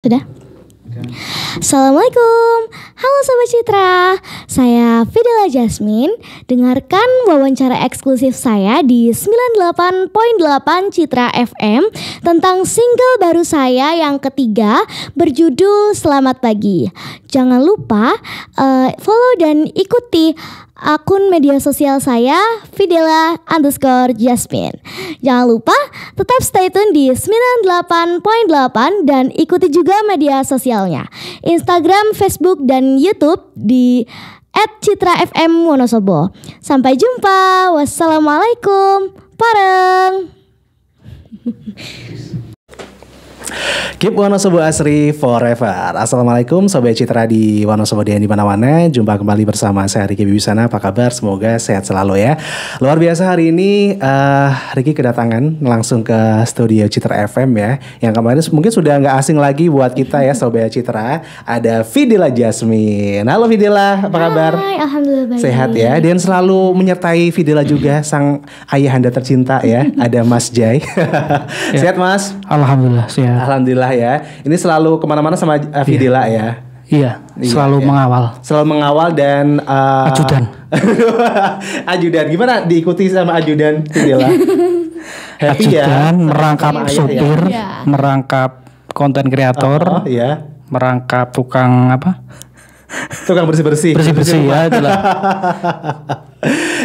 Sudah? Assalamualaikum. Halo Sobat Citra. Saya Fidela Jasmine. Dengarkan wawancara eksklusif saya di 98.8 Citra FM tentang single baru saya yang ketiga berjudul Selamat Pagi. Jangan lupa follow dan ikuti akun media sosial saya Fidela_Jasmine. Jangan lupa tetap stay tune di 98.8 dan ikuti juga media sosialnya, Instagram, Facebook, dan YouTube di @citrafmwonosobo. Sampai jumpa. Wassalamualaikum. Pareng. Keep Wonosobo Asri forever. Assalamualaikum Sobat Citra di Wonosobo dan di mana-mana. Jumpa kembali bersama saya Riki Bibisana. Apa kabar? Semoga sehat selalu ya. Luar biasa hari ini Riki kedatangan langsung ke studio Citra FM ya. Yang kemarin mungkin sudah nggak asing lagi buat kita ya Sobat Citra. Ada Fidela Jasmine. Halo Fidela, apa kabar? Hai, alhamdulillah baik. Sehat ya. Dan selalu menyertai Fidela juga sang ayahanda tercinta ya. Ada Mas Jai. Sehat Mas? Alhamdulillah sehat. Alhamdulillah ya. Ini selalu kemana-mana sama Fidela ya. Iya, selalu mengawal. Selalu mengawal dan Ajudan. Ajudan. Gimana diikuti sama ajudan Fidela? Happy Ajudan, ya. merangkap Sama ayah supir, ya. merangkap konten kreator, ya. merangkap tukang apa? Tukang bersih-bersih. Bersih-bersih ya itulah.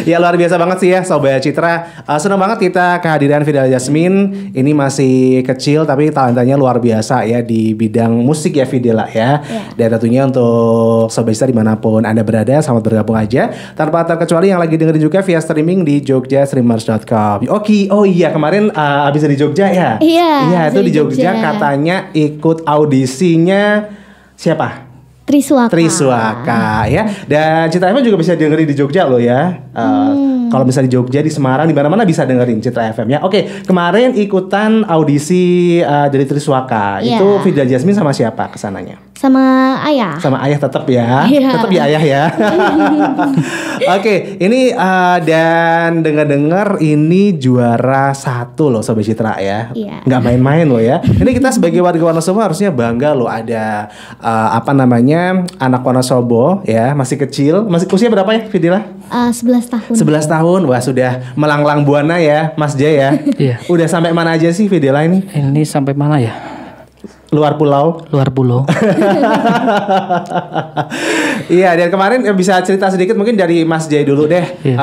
Ya luar biasa banget sih ya Sobat Citra. Senang banget kita kehadiran Fidela Jasmine. Ini masih kecil tapi talentanya luar biasa ya di bidang musik ya Fidela ya. Dan tentunya untuk Sobat Citra dimanapun Anda berada, selamat bergabung aja. Tanpa terkecuali yang lagi dengerin juga via streaming di jogjastreamers.com. Oke, oh iya kemarin abis dari Jogja ya. Iya, itu di Jogja Jogja. Katanya ikut audisinya siapa? Triswaka ya. Dan Citra FM juga bisa dengerin di Jogja loh ya. Kalau misalnya di Jogja, di Semarang, di mana-mana bisa dengerin Citra FM ya. Oke, kemarin ikutan audisi dari Triswaka. Iya. Itu Fidela Jasmine sama siapa kesananya? Sama ayah. Sama ayah tetap ya. Iya. Tetap ya ayah ya. Oke, ini dan dengar-dengar ini juara 1 loh Sobat Citra ya. Iya. Nggak main-main loh ya. Ini kita sebagai warga Wonosobo harusnya bangga loh ada anak Wonosobo ya, masih kecil. Masih usia berapa ya Fidela? 11 tahun. 11 tahun. Wah, sudah melanglang buana ya Mas Jaya ya. Iya. Udah sampai mana aja sih Fidela ini? Ini sampai mana ya? Luar pulau. Luar pulau. Iya, dan kemarin bisa cerita sedikit mungkin dari Mas Jai dulu deh. Iya.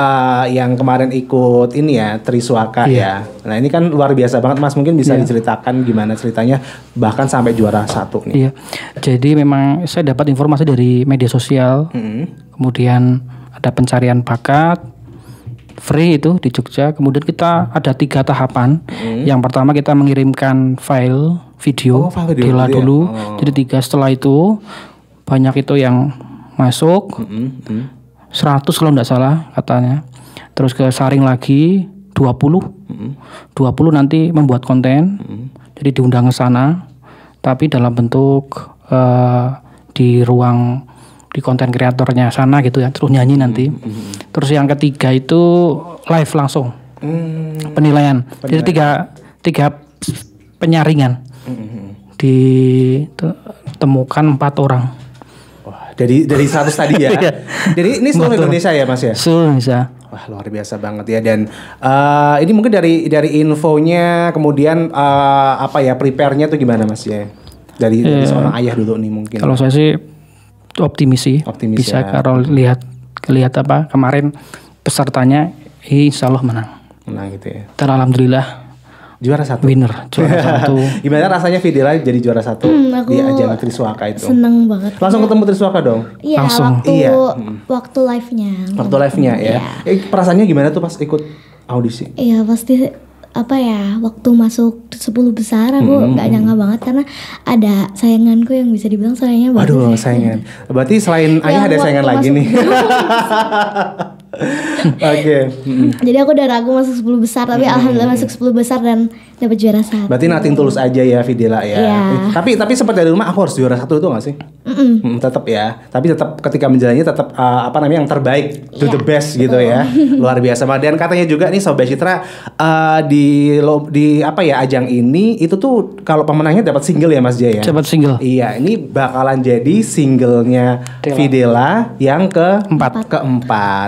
Yang kemarin ikut ini ya Triswaka ya. Nah ini kan luar biasa banget Mas. Mungkin bisa diceritakan gimana ceritanya bahkan sampai juara 1 nih. Iya. Jadi memang saya dapat informasi dari media sosial. Kemudian ada pencarian bakat free itu di Jogja. Kemudian kita ada 3 tahapan. Yang pertama kita mengirimkan file video, file video Dela dulu ya? dulu. Jadi 3 setelah itu banyak itu yang masuk 100 kalau nggak salah katanya. Terus ke saring lagi 20 nanti membuat konten. Jadi diundang ke sana. Tapi dalam bentuk di ruang di konten kreatornya sana gitu ya. Terus nyanyi nanti. Terus yang ketiga itu live langsung penilaian. Jadi tiga penyaringan. Ditemukan 4 orang. Wah, dari 100 tadi ya. Jadi ini seluruh Indonesia ya Mas ya? Seluruh Indonesia. Wah, luar biasa banget ya. Dan ini mungkin dari infonya kemudian prepare-nya tuh gimana Mas ya? Dari seorang ayah dulu nih mungkin. Kalau saya sih optimis sih. Optimis bisa ya. kalau lihat kemarin pesertanya insya Allah menang. Menang gitu ya. Dan alhamdulillah Juara 1. winner juara 1. Gimana rasanya Fidela jadi juara 1 aku di ajang Triswaka itu? Seneng banget. Langsung ketemu Triswaka dong? Iya, langsung. waktu live-nya. Waktu live-nya ya. Perasaannya gimana tuh pas ikut audisi? Iya, pasti waktu masuk 10 besar aku nggak nyangka banget karena ada sayanganku yang bisa dibilang sayangannya bagus. Waduh, sayangan. Berarti selain ayah ada sayangan lagi nih. Oke. Jadi aku udah ragu masuk 10 besar tapi alhamdulillah masuk 10 besar dan dapat juara 1. Berarti nothing tulus aja ya Videla ya. Iya. Tapi sempat dari rumah aku harus juara 1 itu nggak sih? Tetap ya. Tapi tetap ketika menjalannya tetap apa namanya yang terbaik, do the best gitu ya. Luar biasa banget. Dan katanya juga nih Sobat Citra di apa ya ajang ini itu tuh kalau pemenangnya dapat single ya Mas Jaya. Dapat single. Iya, ini bakalan jadi singlenya Videla yang keempat.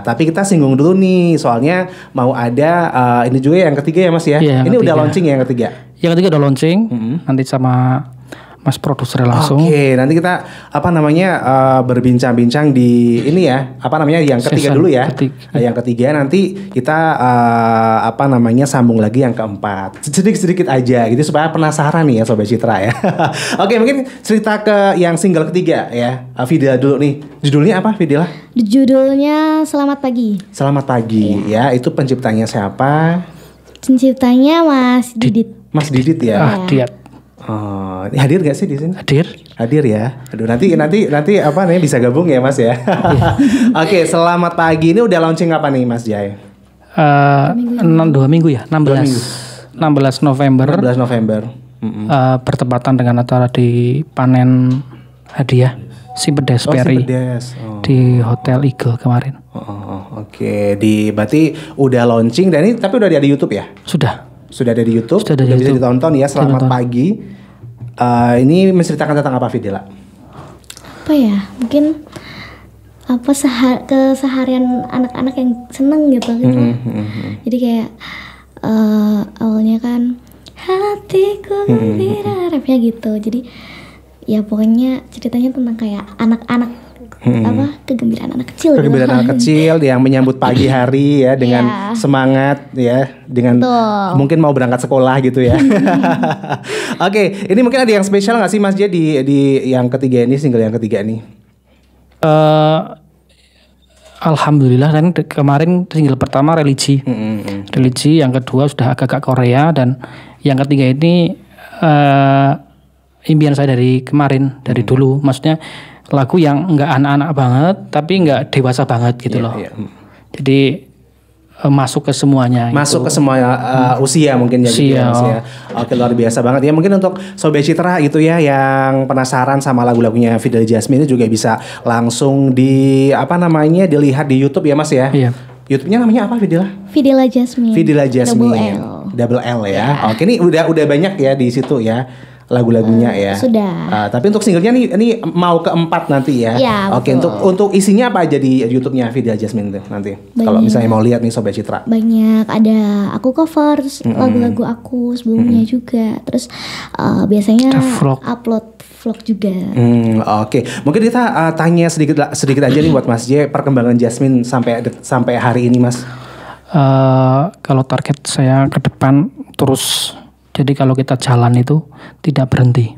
Tapi kita singgung dulu nih, soalnya mau ada ini juga yang ketiga ya Mas ya. Iya, Ini ketiga. udah launching ya yang ketiga. Yang ketiga udah launching, nanti sama Mas produser langsung. Oke, nanti kita apa namanya berbincang-bincang di ini ya, apa namanya yang ketiga Season dulu ya. ketiga. Yang ketiga nanti kita apa namanya sambung lagi yang keempat. Sedikit-sedikit aja gitu supaya penasaran nih ya Sobat Citra ya. Oke, mungkin cerita ke yang single ketiga ya. Videla dulu nih. Judulnya apa Videla? Judulnya Selamat Pagi. Selamat pagi ya. Itu penciptanya siapa? Penciptanya Mas Didit. Mas Didit ya. Dia Oh, hadir gak sih di sini? hadir Ya. Aduh nanti apa nih bisa gabung ya Mas ya. Oke, selamat pagi. Ini udah launching apa nih Mas Jai? 2 minggu ya, 16 November. 16 November. Bertepatan dengan acara di panen hadiah Simpedes Peri di Hotel Eagle kemarin. Oke, berarti udah launching dan ini tapi udah ada di YouTube ya? Sudah ada di YouTube. Sudah ada di bisa YouTube. ditonton ya. Selamat pagi. Ini menceritakan tentang apa Videla? Apa ya? Mungkin apa keseharian anak-anak yang seneng gitu. Jadi kayak awalnya kan hatiku gembira, rapnya gitu. Jadi ya pokoknya ceritanya tentang kayak anak-anak kegembiraan anak kecil. Kegembiraan anak kecil yang menyambut pagi hari ya dengan semangat ya, dengan mungkin mau berangkat sekolah gitu ya. Oke, ini mungkin ada yang spesial nggak sih Mas J di yang ketiga ini, single yang ketiga nih? Alhamdulillah kan kemarin single pertama religi, yang kedua sudah agak-agak Korea dan yang ketiga ini impian saya dari kemarin, dari dulu, maksudnya lagu yang nggak anak-anak banget tapi nggak dewasa banget gitu loh. Jadi masuk ke semuanya. Masuk ke semua usia mungkin ya gitu ya, Mas ya. Oke, luar biasa banget ya. Mungkin untuk Sobat Citra gitu ya yang penasaran sama lagu-lagunya Videla Jasmine itu juga bisa langsung dilihat di YouTube ya Mas ya. Iya. YouTube-nya namanya apa Videla? Videla Jasmine. Videla Jasmine. Double L ya. Oke, ini udah banyak ya di situ ya lagu-lagunya ya. Sudah. Tapi untuk singlenya ini mau keempat nanti ya. Iya, Oke, untuk isinya apa aja di YouTube-nya Videla Jasmine nanti? Kalau misalnya mau lihat nih Sobat Citra. Banyak, ada aku cover lagu-lagu aku sebelumnya juga. Terus biasanya upload vlog juga. Oke. Mungkin kita tanya sedikit aja nih buat Mas J, perkembangan Jasmine sampai hari ini Mas. Kalau target saya ke depan terus. Jadi kalau kita jalan itu tidak berhenti.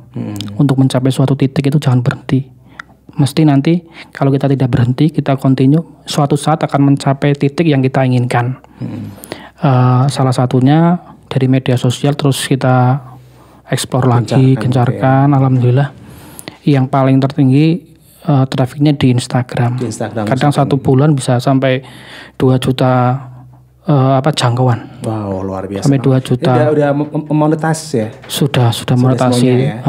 Untuk mencapai suatu titik itu jangan berhenti. Mesti nanti kalau kita tidak berhenti, kita continue, suatu saat akan mencapai titik yang kita inginkan. Salah satunya dari media sosial terus kita explore lagi, gencarkan. Alhamdulillah. Yang paling tertinggi trafiknya di Instagram. Kadang 1 bulan bisa sampai 2 juta jangkauan. Wow, luar biasa. Sampai 2 juta. Udah monetas ya? Sudah monetasi. Ya?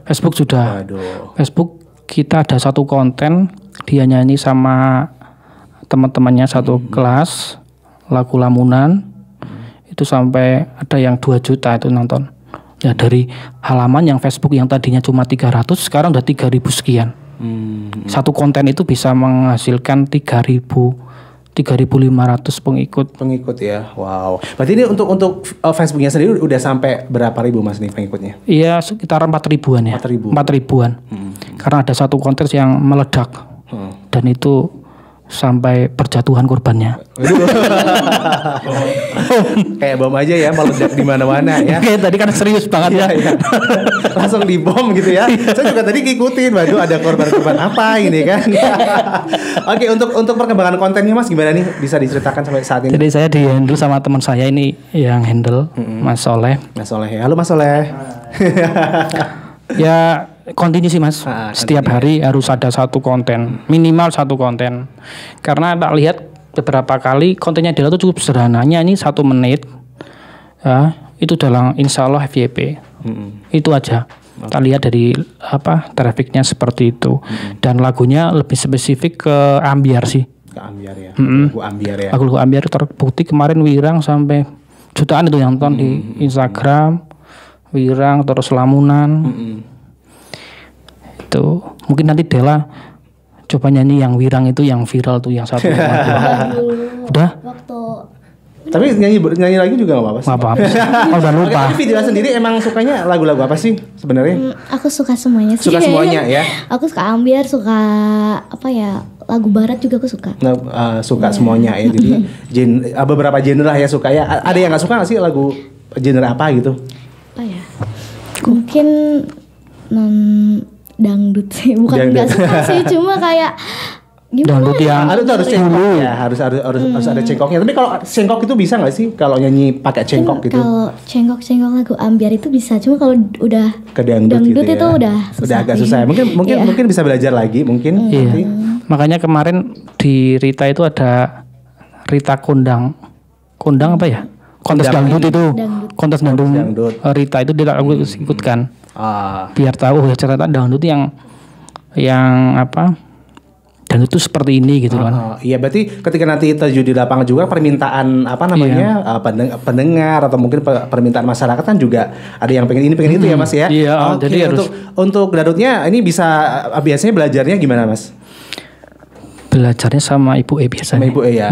Facebook sudah. Waduh. Facebook kita ada satu konten, dia nyanyi sama teman-temannya satu kelas, lagu Lamunan. Itu sampai ada yang 2 juta itu nonton. Ya dari halaman yang Facebook yang tadinya cuma 300 sekarang udah 3.000 sekian. Satu konten itu bisa menghasilkan 3.500 pengikut ya. Wow. Berarti ini untuk Facebooknya sendiri udah sampai berapa ribu Mas nih pengikutnya? Iya, sekitar 4.000-an ya. 4.000-an. Karena ada satu konten yang meledak. Dan itu sampai berjatuhan korbannya. Kayak bom aja ya, meledak di mana-mana ya. Kayak tadi kan serius banget ya. Langsung dibom gitu ya. Saya juga tadi ngikutin, waduh ada korban-korban apa ini kan. Oke, untuk perkembangan kontennya Mas gimana nih? Bisa diceritakan sampai saat ini? Jadi saya di-handle sama teman saya ini yang handle, Mas Soleh. Mas Soleh ya. Halo Mas Soleh. Ya continue sih Mas. Setiap hari harus ada satu konten, minimal satu konten. Karena tak lihat beberapa kali kontennya dia tuh cukup sederhana. Ini 1 menit. Ya, itu dalam insya Allah FYP. Itu aja. Kita lihat dari trafficnya seperti itu. Dan lagunya lebih spesifik ke ambiar sih. Ke ambiar ya. Lagu ambiar ya. Lagu ambiar terbukti kemarin Wirang sampai jutaan itu yang nonton di Instagram. Wirang terus Lamunan. Itu mungkin nanti Dela coba nyanyi yang Wirang itu yang viral tuh yang satu. Udah? Waktu Tapi nyanyi lagi juga nggak apa-apa sih. Nggak apa-apa. Oh, udah lupa. Oke, tapi Videla sendiri emang sukanya lagu-lagu apa sih sebenarnya? aku suka semuanya sih. Suka semuanya ya. Aku suka ambiar, suka lagu barat juga aku suka. Nah, suka semuanya ya. Jadi beberapa genre lah ya suka ya. Ada yang nggak suka nggak sih lagu genre apa gitu? Mungkin dangdut sih, bukan nggak suka sih, cuma kayak gimana? Dangdut yang Harus cengkok ya, harus ada cengkoknya. Tapi kalau cengkok itu bisa nggak sih kalau nyanyi pakai cengkok gitu? Kalau cengkok lagu ambiar itu bisa, cuma kalau udah Ke dangdut gitu ya. itu udah susah. Udah agak susah. Mungkin bisa belajar lagi mungkin. Iya. Nanti. Makanya kemarin di Rita itu ada Rita Kondang apa ya? Kontes dangdut itu. Kontes dangdut. Rita itu dia aku ikutkan. Biar tahu ya cerita dangdut yang dangdut itu seperti ini gitu kan. Iya, berarti ketika nanti terjun di lapangan juga permintaan pendengar atau mungkin permintaan masyarakat kan juga ada yang pengen ini pengen itu ya Mas ya. Iya, jadi harus untuk dangdutnya ini bisa biasanya belajarnya gimana Mas? Belajarnya sama Ibu E biasanya. Sama Ibu E ya.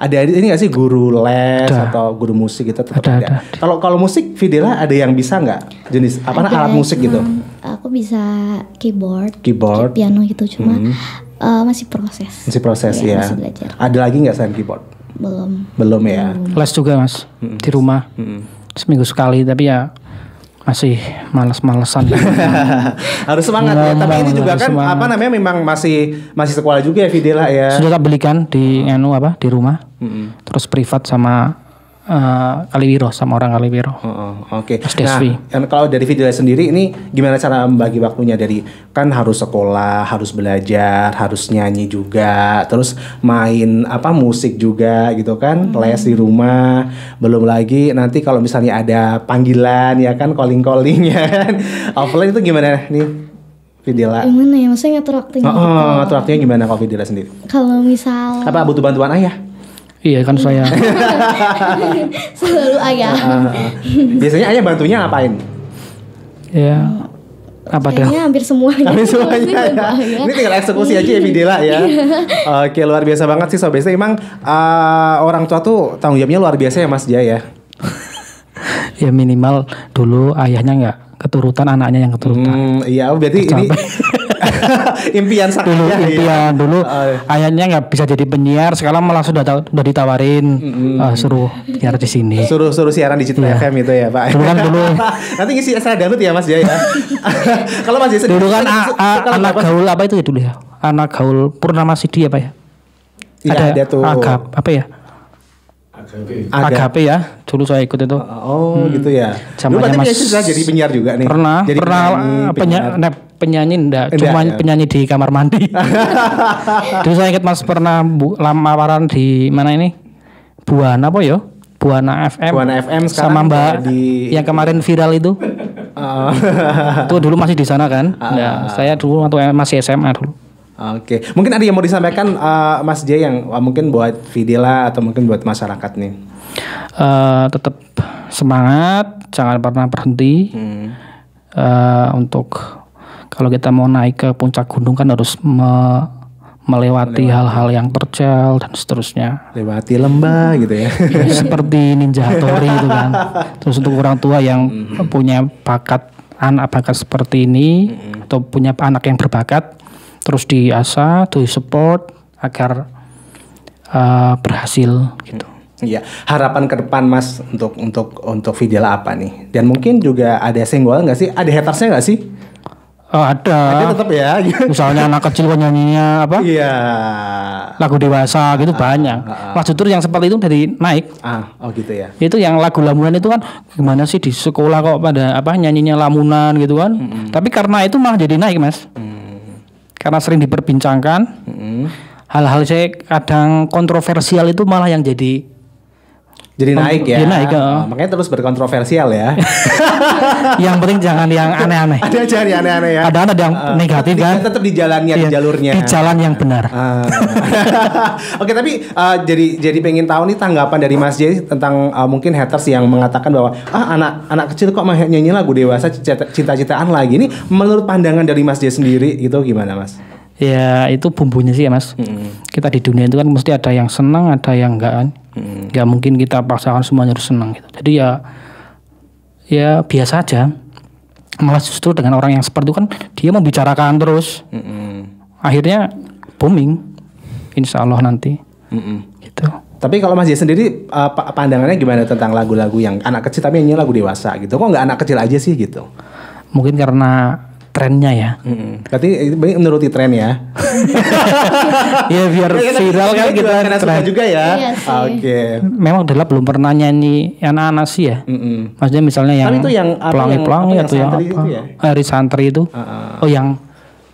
Ada ini nggak sih guru les atau guru musik gitu? Ada. Kalau musik Videla ada yang bisa nggak jenis alat musik gitu? Aku bisa keyboard, piano gitu, cuma masih proses. Masih proses ya. Masih belajar. Ada lagi nggak selain keyboard? Belum ya. Les juga Mas di rumah seminggu sekali, tapi ya masih males-malesan. Harus semangat ya. Tapi ini juga kan memang masih sekolah juga ya Videla ya. Sudah tak belikan di di rumah. Terus privat sama Kaliwiro, sama orang Kaliwiro. Oke. Nah, kalau dari Videla sendiri ini gimana cara membagi waktunya? Dari kan harus sekolah, harus belajar, harus nyanyi juga, terus main musik juga gitu kan, les di rumah. Belum lagi nanti kalau misalnya ada panggilan ya kan, calling ya kan. Offline itu gimana nih Videla? Gimana ya, maksudnya ngatur waktunya? Ngatur waktunya gimana kalau Videla sendiri? Kalau misal butuh bantuan ayah? Iya kan saya selalu ayah. Biasanya ayah bantunya ngapain? Ya kayaknya hampir semuanya. Ya. Ini tinggal eksekusi aja ya Videla ya. Oke, luar biasa banget sih Sobat. Emang orang tua tuh tanggung jawabnya luar biasa ya Mas Jaya ya. Ya minimal dulu ayahnya nggak keturutan, anaknya yang keturutan. Iya, berarti ini impian dulu ayahnya nggak bisa jadi penyiar, sekarang malah sudah ditawarin suruh siar di sini, suruh siaran di Citra FM itu ya Pak. Dulu nanti ngisi acara dangdut ya Mas Jaya. Kalau Mas Jaya dulu kan anak gaul apa itu ya dulu ya, anak gaul Purnama Sidi apa ya? Ada tuh apa ya? AGP ya, dulu saya ikut itu. Gitu ya. Dulu berarti sudah jadi penyiar juga nih. Pernah penyanyi enggak, cuma penyanyi di kamar mandi. Dulu saya ingat Mas pernah lamaran di mana ini? Buana apa ya? Buana FM sama Mbak yang kemarin viral itu. Tuh dulu masih di sana kan? Saya dulu waktu masih SMA dulu. Oke, mungkin ada yang mau disampaikan Mas Jay yang mungkin buat Videla atau mungkin buat masyarakat nih? Tetap semangat, jangan pernah berhenti. Untuk kalau kita mau naik ke puncak gunung kan harus melewati hal-hal yang terjal dan seterusnya. Lewati lembah gitu ya. Seperti Ninja Hattori itu kan. Terus untuk orang tua yang punya anak bakat seperti ini atau punya anak yang berbakat, terus diasah, support agar berhasil gitu. Iya, harapan ke depan Mas untuk Videla apa nih? Dan mungkin juga ada senggol nggak sih? Ada hatersnya nggak sih? Ada tetap ya. Misalnya anak kecil nyanyinya apa? Iya. Lagu dewasa gitu banyak. Mas Jutur yang seperti itu dari naik. Gitu ya. Itu yang lagu lamunan itu kan gimana sih di sekolah kok pada nyanyinya lamunan gitu kan? Tapi karena itu malah jadi naik Mas. Karena sering diperbincangkan, hal-hal saya kadang kontroversial itu malah yang jadi Jadi naik ya. Dia naik, makanya terus berkontroversial ya. Yang penting jangan yang aneh-aneh. Ada aja yang aneh-aneh ya. Ada yang negatif kan. Tetap di jalannya, di jalurnya. Di jalan yang benar. Oke, tapi jadi pengen tahu nih tanggapan dari Mas J tentang mungkin haters yang mengatakan bahwa anak kecil kok nyanyi lagu dewasa cinta-cintaan lagi. Ini menurut pandangan dari Mas J sendiri itu gimana, Mas? Ya itu bumbunya sih ya Mas. Kita di dunia itu kan mesti ada yang senang, ada yang enggak kan. Nggak mungkin kita paksakan semuanya harus senang gitu. Jadi ya biasa aja. Malah justru dengan orang yang seperti itu kan dia membicarakan terus. Akhirnya booming. Insya Allah nanti. Gitu. Tapi kalau Mas J sendiri pandangannya gimana tentang lagu-lagu yang anak kecil tapi nyanyi lagu dewasa gitu? Kok nggak anak kecil aja sih gitu? Mungkin karena trennya ya. Berarti menuruti tren ya. Ya biar viral kan kita karena suka juga ya. Iya sih. Oke. Memang Della belum pernah nyanyi anak-anak sih ya. Maksudnya misalnya yang itu yang apa, pelangi-pelangi yang atau yang santri apa? itu ya? Hari santri itu. Oh yang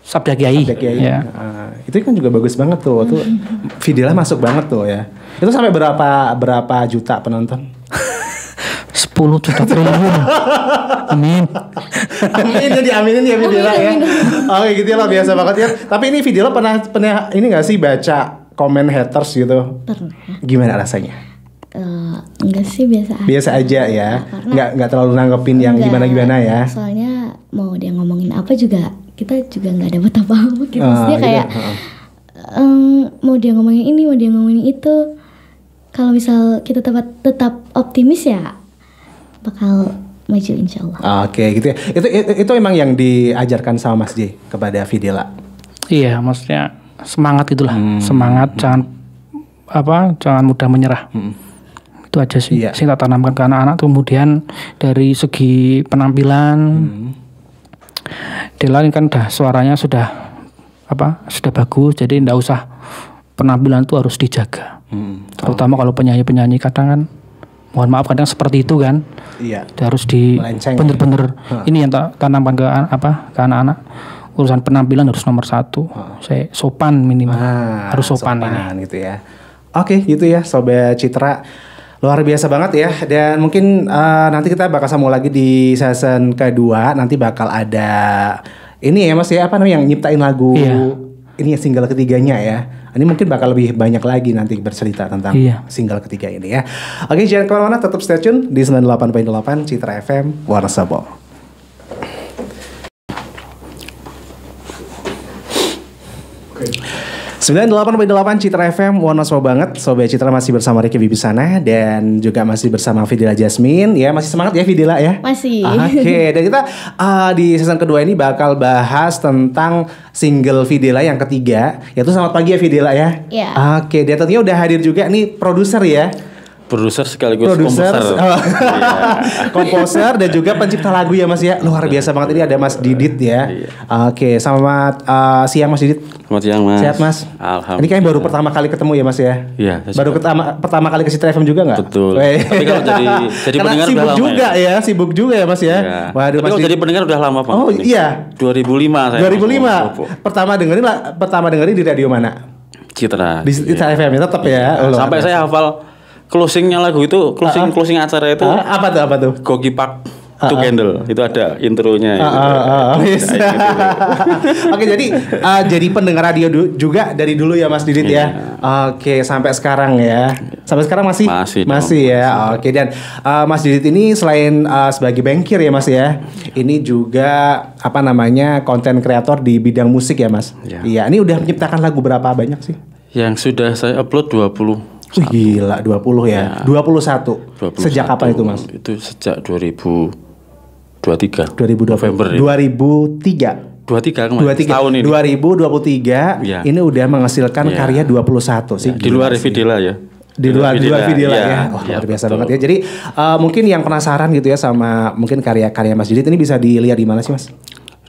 Sabda Kiai. Ya. Itu kan juga bagus banget tuh. Tuh videonya masuk banget tuh ya. Itu sampai berapa juta penonton? 10 juta triliun. Amin. Amin ya, diaminin ya video ya. Oke gitu ya, biasa banget ya. Tapi ini video pernah ini nggak sih baca komen haters gitu? Pernah. Gimana rasanya? Enggak sih, biasa aja. Biasa aja ya. Nggak terlalu nanggepin yang gimana-gimana ya. Soalnya mau dia ngomongin apa juga kita juga nggak dapat apa-apa gitu. Maksudnya kayak mau dia ngomongin ini, mau dia ngomongin itu. Kalau misal kita tetap optimis ya bakal maju insya Allah. Oke gitu ya. Itu emang yang diajarkan sama Mas J kepada Videla. Iya, maksudnya semangat itulah. Semangat, jangan mudah menyerah. Itu aja sih. Iya. Saya tanamkan ke anak-anak. Kemudian dari segi penampilan, Della ini kan suaranya sudah bagus, jadi ndak usah penampilan itu harus dijaga. Terutama kalau penyanyi-penyanyi kadang kan, mohon maaf kadang seperti itu kan. Iya. Harus bener-bener ini yang tanamkan ke anak-anak. Urusan penampilan harus nomor 1. Saya sopan minimal. Harus sopan ini. Gitu ya. Oke, gitu ya Sobat Citra. Luar biasa banget ya. Dan mungkin nanti kita bakal sambung lagi di season kedua. Nanti bakal ada ini ya Mas ya, yang nyiptain lagu. Iya. Ini ya single ketiganya ya. Ini mungkin bakal lebih banyak lagi nanti bercerita tentang single ketiga ini ya. Oke, jangan kemana-mana, tetap stay tune di 98.8 Citra FM Wonosobo. Okay. 98.8 Citra FM Wonosobo banget. Sobat Citra masih bersama Ricky Bibisana dan juga masih bersama Videla Jasmine. Ya, masih semangat ya Videla ya? Masih. Oke, dan kita di season kedua ini bakal bahas tentang single Videla yang ketiga, yaitu Selamat Pagi ya Videla ya. Iya. Oke, dia tentunya udah hadir juga nih produser ya. Produser sekaligus komposer. Komposer dan juga pencipta lagu ya Mas ya. Luar biasa banget, ini ada Mas Didit ya. Oke, selamat siang Mas Didit. Selamat siang Mas. Sehat Mas? Alhamdulillah. Ini kayaknya baru pertama kali ketemu ya Mas ya? Iya. Baru pertama kali ke Citra FM juga nggak? Betul. Tapi kalau jadi pendengar udah lama juga ya. Sibuk juga ya Mas ya. Iya. Waduh, tapi kalau jadi pendengar udah lama Pak. Oh iya. 2005 saya. 2005. Pertama dengerin di radio mana? Citra. Di Citra FM tetap ya. Sampai saya hafal closingnya lagu itu, closing acara itu. Apa tuh? Gogi Pak to Candle. Itu ada intronya. Oke, jadi pendengar radio juga dari dulu ya Mas Didit ya. Oke, sampai sekarang ya. Sampai sekarang masih ya. Oke, dan Mas Didit ini selain sebagai bankir ya Mas ya, ini juga konten kreator di bidang musik ya Mas. Iya, ini udah menciptakan lagu berapa banyak sih? Yang sudah saya upload 20. Gila, 20 ya. 21. Sejak kapan itu Mas? Itu sejak 2023. 2023. November. 2003. 23 kemarin. Tahun ini. 2023 ya. Ini udah menghasilkan karya 21 sih. Di luar Videla ya. Di luar Videla ya. Wah, luar biasa banget ya. Jadi mungkin yang penasaran gitu ya sama mungkin karya-karya Mas Didit ini bisa dilihat di mana sih Mas?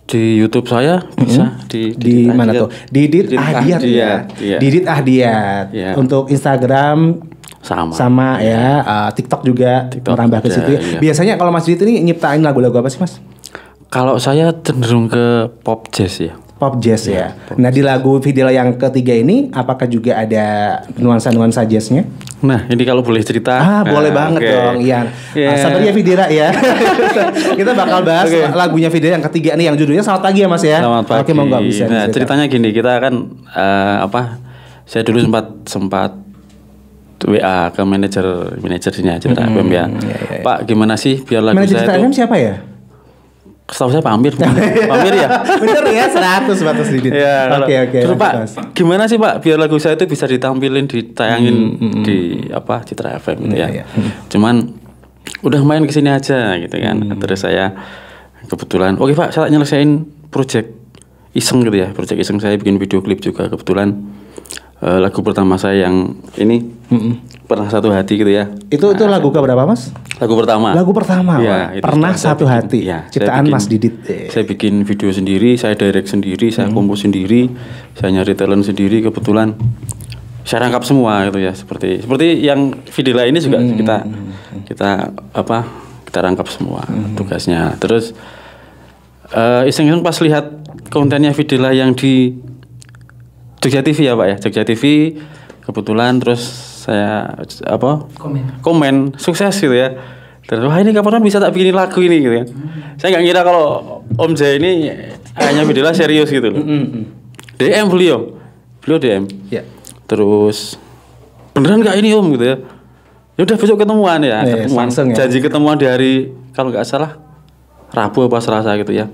Di YouTube saya bisa di mana tuh? Didit Ahdiat ya. Didit Ahdiat. Untuk Instagram sama ya, TikTok juga merambah ke situ ya. Biasanya kalau Mas Didit ini nyiptain lagu-lagu apa sih Mas? Kalau saya cenderung ke pop jazz ya. Pop jazz ya. Nah, di lagu Videla yang ketiga ini apakah juga ada nuansa-nuansa jazznya? Nah, ini kalau boleh cerita. Boleh banget dong, Ian. Sabar ya Vidira ya. Kita bakal bahas lagunya Vidira yang ketiga nih, yang judulnya Selamat Pagi ya Mas ya. Selamat pagi. Oke, monggo bisa. Nah, ceritanya gini, kita kan saya dulu sempat WA ke manajernya Citra FM ya. Pak, gimana sih biar lagu manajer saya Citra FM siapa ya? Setahu saya Pak Amir. Amir ya? Bener ya, 100 batas Didit. Oke. Terus Pak, gimana sih Pak biar lagu saya itu bisa ditampilin, ditayangin di Citra FM gitu ya. Cuman udah main kesini aja gitu kan. Terus saya kebetulan, oke Pak, saya nyelesain project iseng gitu ya. Project iseng saya bikin video klip juga kebetulan. Lagu pertama saya yang ini Pernah Satu Hati gitu ya. Itu lagu keberapa Mas? Lagu pertama. Lagu pertama. Ya, Pernah Satu Hati. Ya, ciptaan Mas Didit. Saya bikin video sendiri, saya direct sendiri, saya kompos sendiri, saya nyari talent sendiri kebetulan. Saya rangkap semua gitu ya, seperti yang Videla ini juga kita rangkap semua tugasnya. Terus iseng-iseng pas lihat kontennya Videla yang di Jogja TV ya Pak ya, Jogja TV kebetulan, terus saya komen sukses gitu ya. Terus wah ini kapan bisa tak bikinin lagu ini gitu ya. Saya nggak ngira kalau Om Jaya ini hanya Videla serius gitu loh. DM beliau DM. Ya. Terus beneran nggak ini Om gitu ya. Ya udah besok ketemuan ya. Ketemuan, janji ketemuan di hari kalau nggak salah Rabu apa Selasa gitu ya.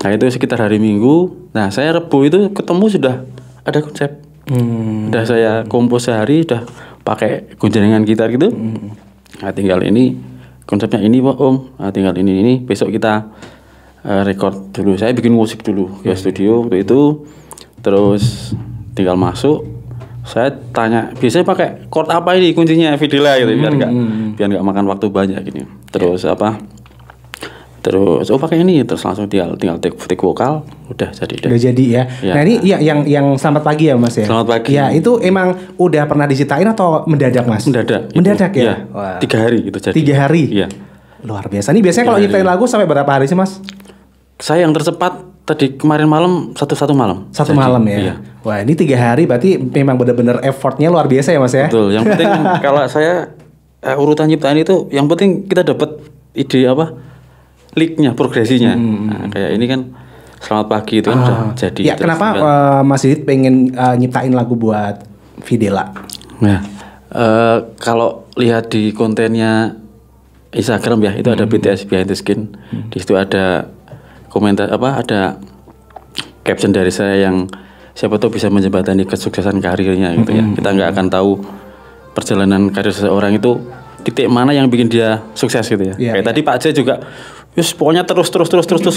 Nah itu sekitar hari Minggu. Nah saya Rebu itu ketemu sudah ada konsep. Udah saya kompos sehari, udah pakai gunjengan gitar gitu. Nah tinggal ini konsepnya ini Pak Om. Nah, tinggal ini besok kita record dulu. Saya bikin musik dulu ke studio waktu itu. Terus tinggal masuk. Saya tanya biasanya pakai chord apa ini kuncinya Videla gitu biar nggak makan waktu banyak gini. Terus Terus pakai ini, terus langsung tinggal take vokal, udah jadi. Udah jadi ya. Nah ini yang Selamat Pagi ya Mas ya. Selamat Pagi. Ya itu emang udah pernah diciptain atau mendadak Mas? Mendadak ya. Wah. 3 hari itu jadi. 3 hari. Iya. Luar biasa. Nih biasanya kalau nyiptain lagu sampai berapa hari sih Mas? Saya yang tercepat tadi kemarin malam satu malam. Satu malam ya. Iya. Wah ini 3 hari berarti memang benar-benar effortnya luar biasa ya Mas ya. Betul. Yang penting kalau saya urutan nyiptain itu, yang penting kita dapat ide licknya, progresinya. Nah, kayak ini kan Selamat Pagi itu kan udah jadi. Ya kenapa Mas Didit pengen nyiptain lagu buat Videla? Nah kalau lihat di kontennya Instagram ya, itu ada BTS Behind the Skin. Di situ ada komentar ada caption dari saya yang siapa tahu bisa menjembatani kesuksesan karirnya gitu ya. Kita nggak akan tahu perjalanan karir seseorang itu titik mana yang bikin dia sukses gitu ya. Kayak tadi Pak J juga pokoknya terus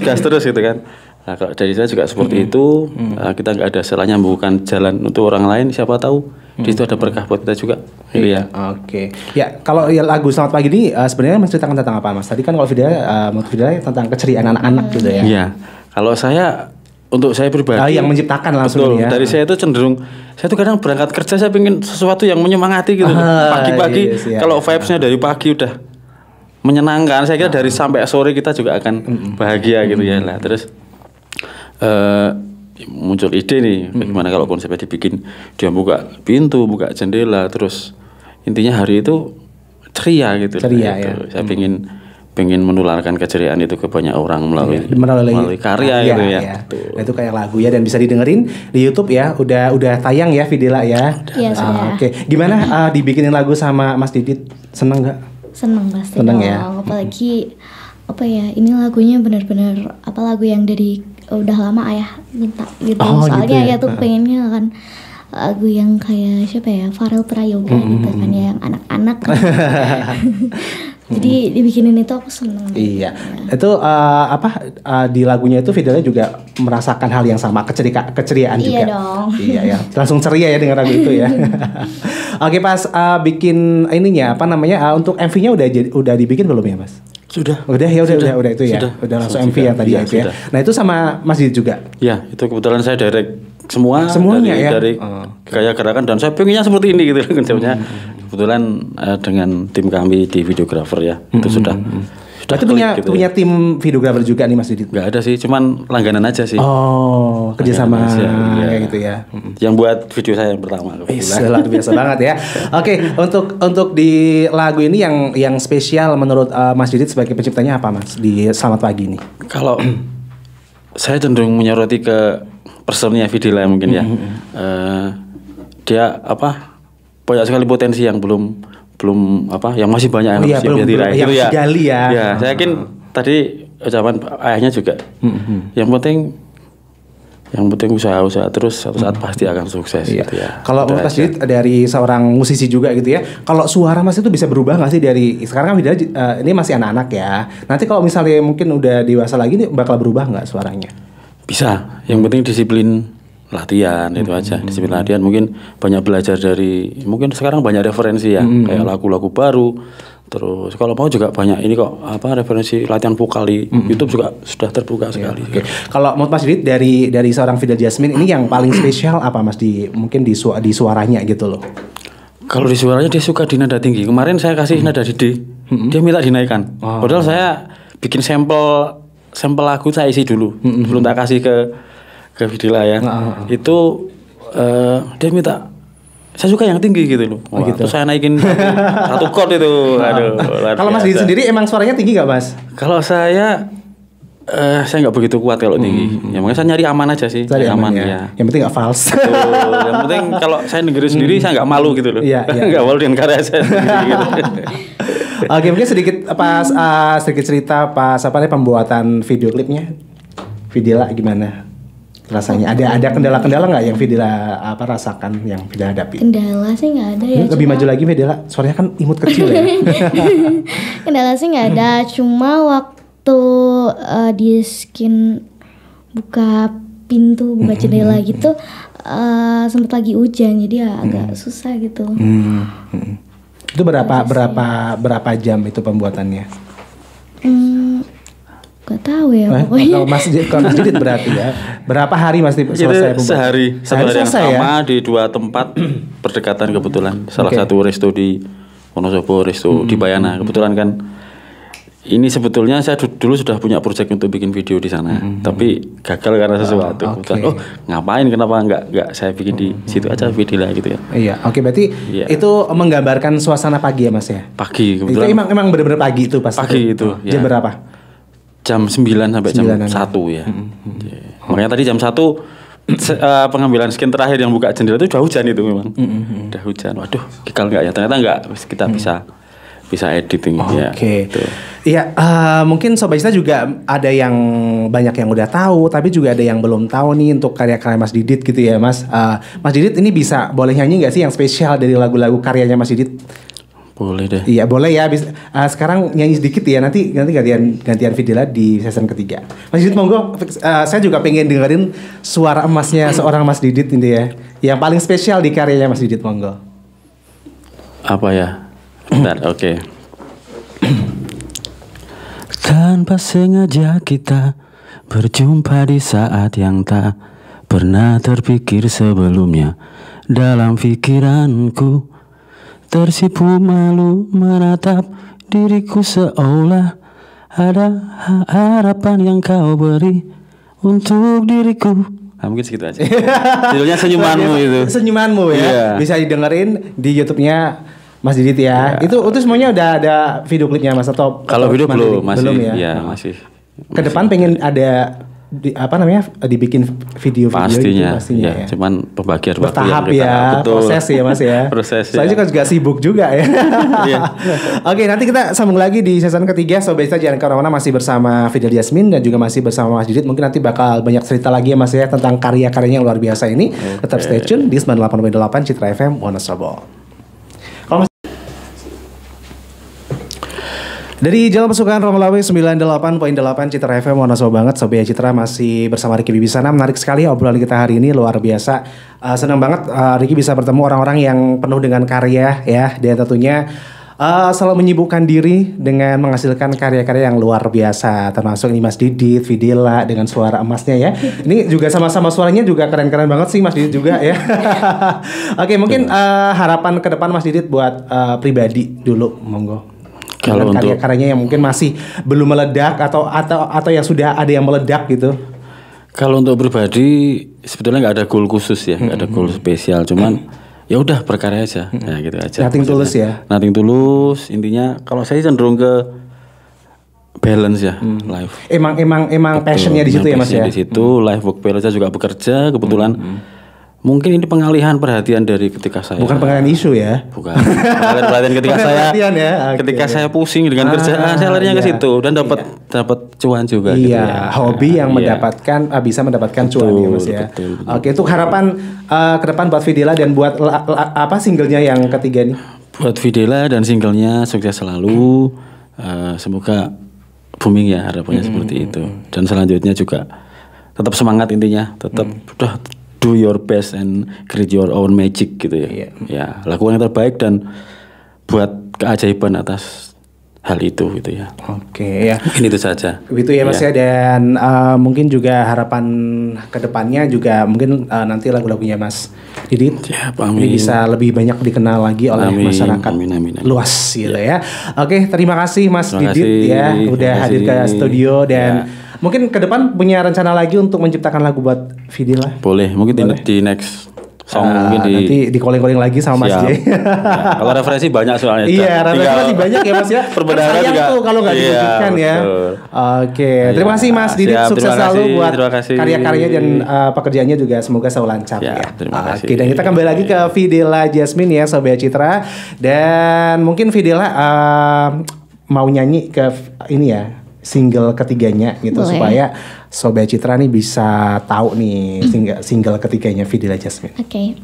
gas terus gitu kan. Nah kalau dari saya juga seperti itu. Kita nggak ada salahnya membuka jalan untuk orang lain, siapa tahu di situ ada berkah buat kita juga. Iya. Oke. Ya kalau lagu Selamat Pagi ini sebenarnya menceritakan tentang apa Mas? Tadi kan kalau Videla tentang keceriaan anak-anak gitu ya. Iya. Kalau untuk saya pribadi yang menciptakan langsung betul, ya. Dari saya itu cenderung, saya tuh kadang berangkat kerja saya pengen sesuatu yang menyemangati gitu. Pagi-pagi kalau vibes-nya dari pagi udah menyenangkan, saya kira dari sampai sore kita juga akan bahagia gitu ya. Lah terus muncul ide nih, bagaimana kalau konsepnya dibikin dia buka pintu, buka jendela, terus intinya hari itu ceria gitu. Ceria ya. Saya pengen menularkan keceriaan itu ke banyak orang melalui karya gitu ya. Nah, itu kayak lagu ya, dan bisa didengerin di YouTube ya. Udah tayang ya Videla ya. Iya sudah. Oke. Gimana dibikinin lagu sama Mas Didit? Seneng nggak? Seneng pasti. Seneng ya. Apalagi ini lagunya benar-benar lagu yang dari udah lama ayah minta gitu. Soalnya gitu ya? Ayah tuh pengennya kan lagu yang kayak siapa ya, Farel Prayoga gitu kan ya, yang anak-anak kan. Jadi dibikinin itu aku seneng. Iya. Itu di lagunya itu Videla juga merasakan hal yang sama, keceriaan juga. Iya dong. Iya ya. Langsung ceria ya dengan lagu itu ya. Oke, pas bikin ininya untuk MV-nya udah dibikin belum ya, Mas? Sudah itu ya. Udah langsung MV yang tadi ya. Nah, itu sama Mas Didit juga. Ya, itu kebetulan saya direct semuanya dari gaya gerakan, dan saya pengennya seperti ini gitu konsepnya. Kebetulan dengan tim kami di videografer ya, itu sudah Berarti klik gitu punya tim videografer juga nih Mas Didit? Nggak ada sih, cuman langganan aja sih. Oh, kerjasama Langganan aja, kayak gitu ya. Yang buat video saya yang pertama. Luar biasa banget ya. Oke, untuk di lagu ini yang spesial menurut Mas Didit sebagai penciptanya apa Mas di Selamat Pagi ini? Kalau saya cenderung menyoroti ke personnya Vidila mungkin ya. Dia banyak sekali potensi yang belum yang masih banyak yang harus belum diraih yang gitu ya. digali ya. Ya, saya yakin tadi ucapan ayahnya juga. Yang penting usaha terus satu saat pasti akan sukses gitu ya. Kalau Mas Didit dari seorang musisi juga gitu ya. Kalau suara Mas itu bisa berubah nggak sih dari sekarang kan Vidila ini masih anak-anak ya. Nanti kalau misalnya mungkin udah dewasa lagi nih bakal berubah nggak suaranya? Bisa. Yang penting disiplin latihan itu aja. Disiplin latihan, mungkin banyak belajar dari, mungkin sekarang banyak referensi ya, kayak lagu-lagu baru. Terus kalau mau juga banyak ini kok referensi latihan vokal di YouTube juga sudah terbuka sekali. Oke. Kalau menurut Mas Didit dari seorang Vidal Jasmine ini yang paling spesial apa Mas mungkin di suaranya gitu loh. Kalau di suaranya dia suka di nada tinggi. Kemarin saya kasih nada di D, dia minta dinaikkan. Padahal saya bikin sampel lagu saya isi dulu, belum tak kasih ke Vidila ya. Itu dia minta, saya suka yang tinggi gitu loh. Gitu. Terus saya naikin satu chord itu. Aduh. Kalau Mas Didit sendiri emang suaranya tinggi nggak Mas? Kalau saya nggak begitu kuat kalau tinggi. Ya makanya saya nyari aman aja sih. Cari aman ya. Ya. Yang penting nggak false. Yang penting kalau saya dengerin sendiri saya nggak malu gitu loh. Nggak malu dengan karya saya sendiri gitu. Oke, mungkin sedikit cerita pas pembuatan video klipnya. Vidila gimana rasanya? Ada kendala-kendala nggak yang Vidila rasakan, yang Vidila hadapi? Kendala sih nggak ada ya. Lebih maju lagi Vidila, suaranya kan imut kecil ya. Kendala sih nggak ada, cuma waktu di skin buka pintu, buka jendela gitu, sempat lagi hujan, jadi ya agak susah gitu. Itu berapa jam itu pembuatannya? Gak tahu ya pokoknya. Kalau Mas Didit berarti ya. Berapa hari Mas selesai pembuatan? Sehari yang sama ya? Di 2 tempat berdekatan kebetulan. Salah satu resto di Wonosobo, resto di Bayana. Kebetulan kan ini sebetulnya saya dulu sudah punya proyek untuk bikin video di sana, tapi gagal karena sesuatu. Ngapain? Kenapa nggak saya bikin di situ aja Vidila gitu ya? Iya, berarti itu menggambarkan suasana pagi ya Mas ya? Pagi kebetulan. Itu emang benar-benar pagi itu pas. Pagi itu. Jam berapa? Jam 9 sampai jam 1 ya. Makanya tadi jam 1 pengambilan skin terakhir yang buka jendela itu udah hujan itu memang. Udah hujan. Waduh, gagal nggak ya? Ternyata nggak. Kita bisa editing ya. Oke. Iya, mungkin Sobat Citra juga ada yang banyak yang udah tahu, tapi juga ada yang belum tahu nih untuk karya-karya Mas Didit gitu ya, Mas. Mas Didit ini boleh nyanyi nggak sih yang spesial dari lagu-lagu karyanya Mas Didit? Boleh deh. Iya, boleh ya. Sekarang nyanyi sedikit ya, nanti gantian Vidila di season ketiga. Mas Didit monggo, saya juga pengen dengerin suara emasnya seorang Mas Didit ini ya. Yang paling spesial di karyanya Mas Didit, monggo. Apa ya? Bentar, oke. Tanpa sengaja kita berjumpa di saat yang tak pernah terpikir sebelumnya. Dalam pikiranku tersipu malu menatap diriku, seolah ada harapan yang kau beri untuk diriku. Nah, mungkin segitu aja. Judulnya Senyumanmu itu. Senyumanmu ya. Yeah. Bisa didengerin di YouTube-nya Mas Didit ya. Yeah. Itu semuanya udah ada video klipnya Mas atau kalau video belum ya? Ya, masih. Ke depan pengen ada dibikin video pastinya, gitu, pastinya ya. Cuman pembagian bertahap ya, betul. Proses ya Mas ya. Proses. Soalnya kan juga sibuk juga ya. Oke, nanti kita sambung lagi di season ketiga. Sobat Citra jangan kemana-mana, masih bersama Vidal Jasmine dan juga masih bersama Mas Didit. Mungkin nanti bakal banyak cerita lagi ya Mas ya tentang karya-karyanya yang luar biasa ini. Tetap stay tune di 98.8 Citra FM Wonosobo. Dari Jalan Pesukan Romelawe 98.8 Citra FM, Wonosobo banget. Sobat Citra masih bersama Ricky Bibisana. Menarik sekali obrolan kita hari ini, luar biasa. Senang banget Ricky bisa bertemu orang-orang yang penuh dengan karya ya. Dan tentunya selalu menyibukkan diri dengan menghasilkan karya-karya yang luar biasa. Termasuk ini Mas Didit, Vidila dengan suara emasnya ya. Ini juga sama-sama suaranya juga keren-keren banget sih Mas Didit juga ya. Oke, mungkin harapan ke depan Mas Didit buat pribadi dulu, monggo. Kalau dengan untuk karya-karyanya yang mungkin masih belum meledak atau yang sudah ada yang meledak gitu? Kalau untuk pribadi sebetulnya nggak ada goal khusus ya, nggak ada goal spesial, cuman ya udah berkarya aja, ya gitu aja. Nothing tulus ya. Nothing tulus, intinya kalau saya cenderung ke balance ya, life. Emang passionnya di situ ya Mas ya. Di situ life work balance, saya juga bekerja kebetulan. Mungkin ini pengalihan perhatian dari ketika saya. Bukan pengalihan isu ya. Bukan. Pengalihan perhatian ketika Pengalihan saya. perhatian ya, oke. Ketika saya pusing dengan kerjaan, saya larinya ke situ dan dapat cuan juga. Iya, gitu ya. hobi yang Iya. bisa mendapatkan cuan ya Mas ya. Betul. Oke, untuk harapan ke depan buat Videla dan buat apa singlenya yang ketiga nih? Buat Videla dan singlenya sukses selalu. Semoga booming ya, harapannya seperti itu. Dan selanjutnya juga tetap semangat intinya, tetap udah do your best and create your own magic gitu ya. Ya, lakukan yang terbaik dan buat keajaiban atas hal itu gitu ya. Oke ya. Mungkin itu saja. Begitu ya Mas ya, dan mungkin juga harapan kedepannya juga mungkin nanti lagu-lagunya Mas Didit ini bisa lebih banyak dikenal lagi oleh masyarakat Amin. luas gitu ya. Oke, terima kasih Mas Terima Didit kasih, ya udah terima hadir ke kasih. studio dan mungkin ke depan punya rencana lagi untuk menciptakan lagu buat Videla. Boleh, mungkin di next song mungkin nanti di calling-calling lagi sama Mas Siap. J. Ya, kalau referensi banyak soalnya. Iya, referensi Tinggal masih banyak ya Mas ya. Perbedaannya Sayang juga. tuh kalau nggak Iya, diwujudkan ya. betul. Oke, terima kasih Mas Didit, Siap, sukses terima selalu kasih, buat terima kasih. karya-karyanya dan pekerjaannya juga semoga selalu lancar Siap, ya. terima kasih. Oke, dan kita kembali lagi ke Videla Jasmine ya Sobat Citra, dan mungkin Videla mau nyanyi ke ini ya single ketiganya gitu. Boleh. Supaya Sobat Citra nih bisa tahu nih single ketiganya Videla Jasmine. Oke.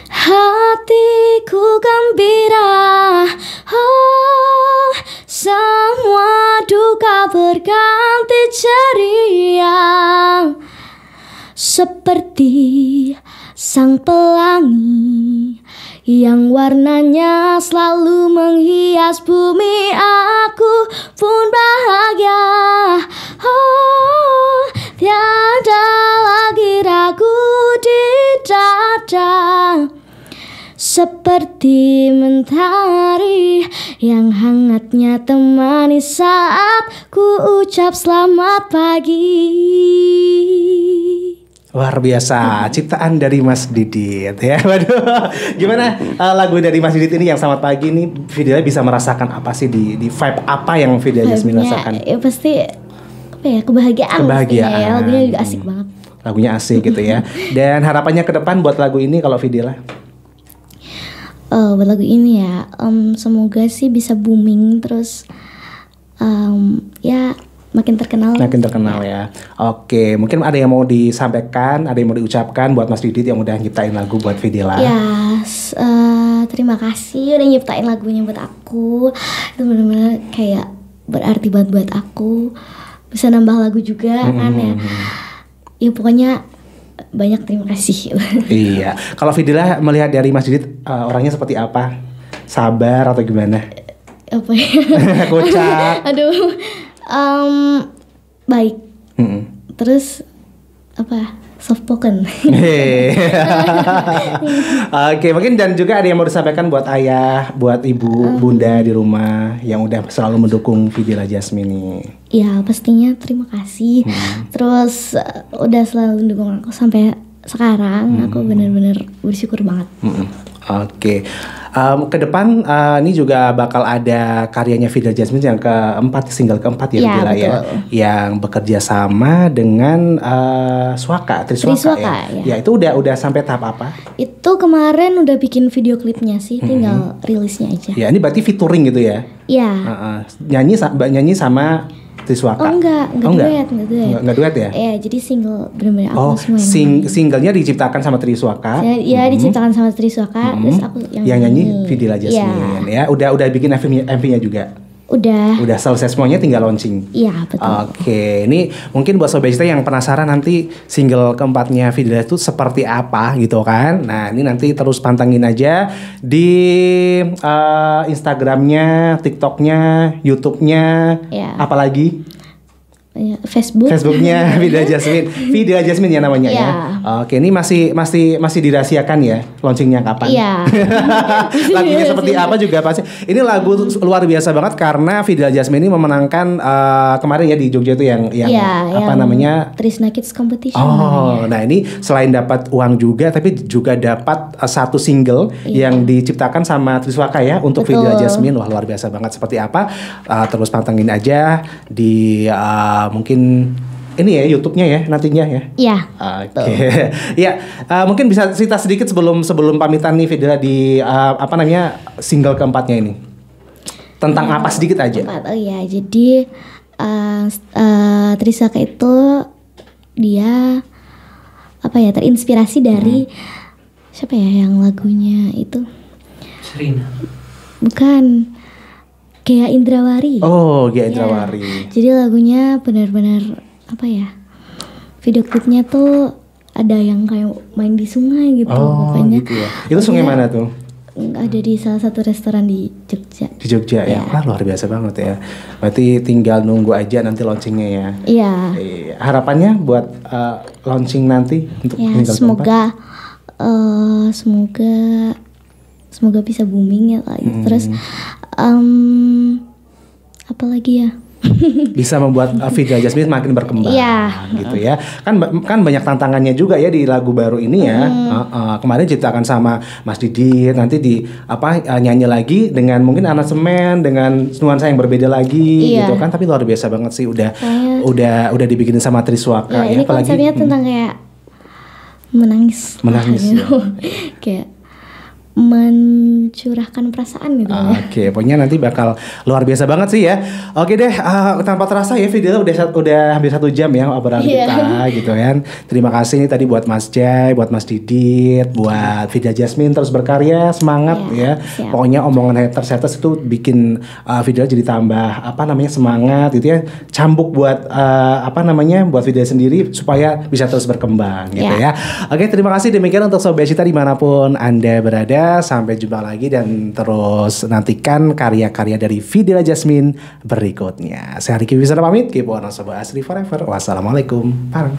Hatiku gembira, oh, semua duka berganti ceria, seperti sang pelangi yang warnanya selalu menghias bumi. Aku pun bahagia, oh, tiada lagi ragu di dada, seperti mentari yang hangatnya temani saat ku ucap selamat pagi. Luar biasa, ciptaan dari Mas Didit ya. Waduh, gimana lagu dari Mas Didit ini yang selamat pagi ini Videla bisa merasakan apa sih di vibe apa yang Videla Jasmine Vibe-nya, rasakan? ya pasti apa ya, kebahagiaan pastinya ya. Lagunya juga asik banget. Lagunya asik gitu ya. Dan harapannya ke depan buat lagu ini kalau Videla? Buat lagu ini ya, semoga sih bisa booming terus, ya makin terkenal. Makin terkenal ya. Oke, mungkin ada yang mau disampaikan, ada yang mau diucapkan buat Mas Didit yang udah nyiptain lagu buat Videla. Ya, terima kasih udah nyiptain lagunya buat aku. Itu benar-benar kayak berarti banget buat aku. Bisa nambah lagu juga kan ya. Ya pokoknya banyak terima kasih. Iya. Kalau Videla melihat dari Mas Didit orangnya seperti apa? Sabar atau gimana? Apa ya? Kocak. Aduh. Baik. Terus apa? Soft spoken. Oke, mungkin dan juga ada yang mau disampaikan buat ayah, buat ibu, bunda di rumah yang udah selalu mendukung Videla Jasmine ini. Ya pastinya terima kasih. Terus udah selalu mendukung aku sampai sekarang. Aku benar-benar bersyukur banget. Oke, ke depan ini juga bakal ada karyanya Videla Jasmine yang keempat, single keempat ya, Ya, Videla ya, betul. yang bekerja sama dengan Triswaka Triswaka, ya. Ya itu udah sampai tahap apa? Itu kemarin udah bikin video klipnya sih, tinggal rilisnya aja. Ya ini berarti featuring gitu ya? Ya. Nyanyi sama Triswaka? Oh enggak duet. Enggak duet ya? Ya, jadi single bener-bener aku Oh, semua yang main. singlenya diciptakan sama Triswaka. Ya, diciptakan sama Triswaka, terus aku yang nyanyi Videla Jasmine ya. Udah bikin MV-nya juga. Udah. Selesai semuanya, tinggal launching. Iya, betul. Oke, ini mungkin buat Sobat Citra yang penasaran nanti single keempatnya Videla itu seperti apa gitu kan. Nah, ini nanti terus pantengin aja di Instagramnya, TikToknya, YouTube-nya, Ya. apalagi Facebook. Facebooknya Videla Jasmine. Videla Jasmine ya namanya ya. Oke, ini masih dirahasiakan ya launchingnya kapan? Iya. Lagunya seperti apa juga pasti. Ini lagu luar biasa banget karena Videla Jasmine ini memenangkan kemarin ya di Jogja itu yang apa namanya? Trisna Kids Competition. Oh, nah ini selain dapat uang juga tapi juga dapat satu single yang diciptakan sama Triswaka ya untuk Videla Jasmine. Wah, luar biasa banget. Seperti apa? Terus pantengin aja di mungkin ini ya YouTube-nya ya nantinya ya. Iya. Oke. Ya, mungkin bisa cerita sedikit sebelum pamitan nih Videla di apa namanya single keempatnya ini. Tentang apa sedikit aja. Oh iya, jadi Triswaka itu dia apa ya terinspirasi dari siapa ya yang lagunya itu? Serina. Bukan. Gea Indrawari. Oh, Gea Indrawari. Jadi lagunya benar-benar apa ya? Video klipnya tuh ada yang kayak main di sungai gitu pokoknya. Gitu ya. Itu sungai mana tuh? Ada di salah satu restoran di Jogja. Di Jogja ya. Wah, luar biasa banget ya. Berarti tinggal nunggu aja nanti launchingnya ya. Iya. Harapannya buat launching nanti untuk semoga semoga bisa booming ya Kak. Terus apa lagi ya? Bisa membuat Videla Jasmine makin berkembang gitu ya. Kan banyak tantangannya juga ya di lagu baru ini ya. Kemarin ciptakan sama Mas Didit, nanti di nyanyi lagi dengan mungkin aransemen dengan nuansa yang berbeda lagi gitu kan. Tapi luar biasa banget sih udah dibikinin sama Triswaka ya. Ini apalagi konsepnya tentang kayak menangis gitu. Kayak mencurahkan perasaan gitu ya. Oke, pokoknya nanti bakal luar biasa banget sih ya. Oke deh, tanpa terasa ya Videla udah hampir 1 jam ya obrolan kita gitu kan. Terima kasih nih tadi buat Mas Jai, buat Mas Didit, buat Videla Jasmine terus berkarya, semangat ya. Siap. Pokoknya omongan haters itu bikin Videla jadi tambah semangat gitu ya. Cambuk buat buat Videla sendiri supaya bisa terus berkembang gitu ya. Oke, terima kasih demikian untuk Sobat Citra dimanapun Anda berada. Sampai jumpa lagi dan terus nantikan karya-karya dari Videla Jasmine berikutnya. Saya Riki Wisana pamit. Keep on Sobat Asri forever. Wassalamualaikum. Parang.